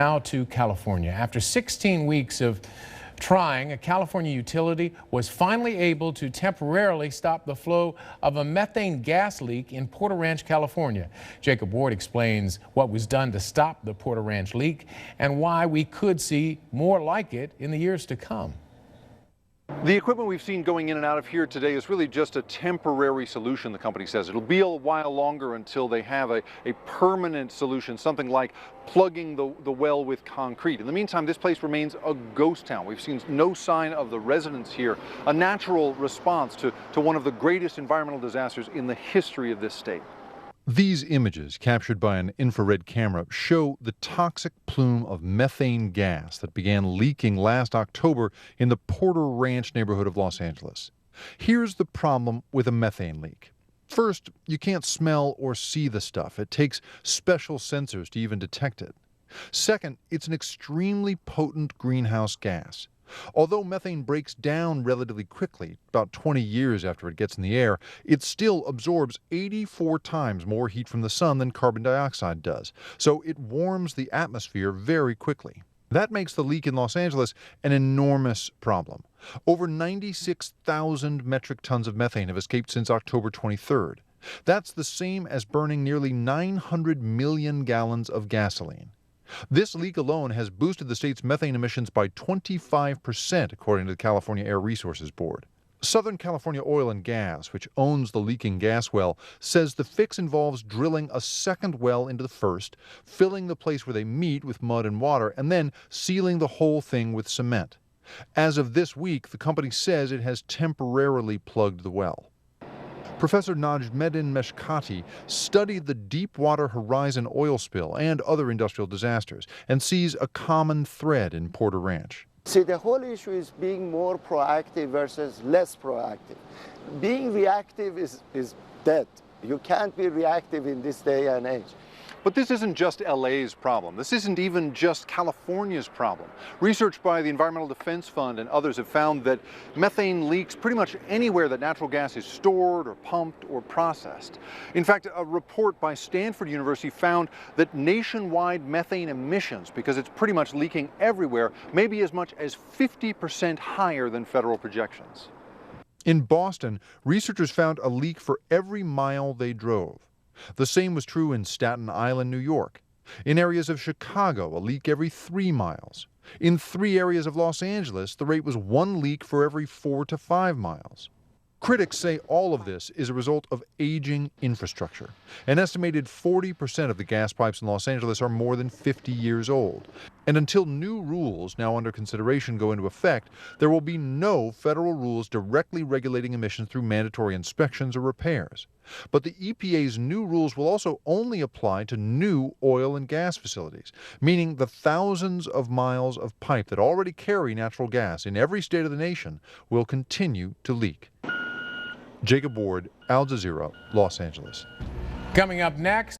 Now to California. After 16 weeks of trying, a California utility was finally able to temporarily stop the flow of a methane gas leak in Porter Ranch, California. Jacob Ward explains what was done to stop the Porter Ranch leak and why we could see more like it in the years to come. The equipment we've seen going in and out of here today is really just a temporary solution, the company says. It'll be a while longer until they have a permanent solution, something like plugging the well with concrete. In the meantime, this place remains a ghost town. We've seen no sign of the residents here, a natural response to one of the greatest environmental disasters in the history of this state. These images, captured by an infrared camera, show the toxic plume of methane gas that began leaking last October in the Porter Ranch neighborhood of Los Angeles. Here's the problem with a methane leak. First, you can't smell or see the stuff. It takes special sensors to even detect it. Second, it's an extremely potent greenhouse gas. Although methane breaks down relatively quickly, about 20 years after it gets in the air, it still absorbs 84 times more heat from the sun than carbon dioxide does. So it warms the atmosphere very quickly. That makes the leak in Los Angeles an enormous problem. Over 96,000 metric tons of methane have escaped since October 23rd. That's the same as burning nearly 900 million gallons of gasoline. This leak alone has boosted the state's methane emissions by 25%, according to the California Air Resources Board. Southern California Oil and Gas, which owns the leaking gas well, says the fix involves drilling a second well into the first, filling the place where they meet with mud and water, and then sealing the whole thing with cement. As of this week, the company says it has temporarily plugged the well. Professor Najmeddin Meshkati studied the Deepwater Horizon oil spill and other industrial disasters and sees a common thread in Porter Ranch. See, the whole issue is being more proactive versus less proactive. Being reactive is dead. You can't be reactive in this day and age. But this isn't just LA's problem. This isn't even just California's problem. Research by the Environmental Defense Fund and others have found that methane leaks pretty much anywhere that natural gas is stored or pumped or processed. In fact, a report by Stanford University found that nationwide methane emissions, because it's pretty much leaking everywhere, may be as much as 50% higher than federal projections. In Boston, researchers found a leak for every mile they drove. The same was true in Staten Island, New York. In areas of Chicago, a leak every 3 miles. In 3 areas of Los Angeles, the rate was 1 leak for every 4 to 5 miles. Critics say all of this is a result of aging infrastructure. An estimated 40% of the gas pipes in Los Angeles are more than 50 years old. And until new rules now under consideration go into effect, there will be no federal rules directly regulating emissions through mandatory inspections or repairs. But the EPA's new rules will also only apply to new oil and gas facilities, meaning the thousands of miles of pipe that already carry natural gas in every state of the nation will continue to leak. Jacob Ward, Al Jazeera, Los Angeles. Coming up next.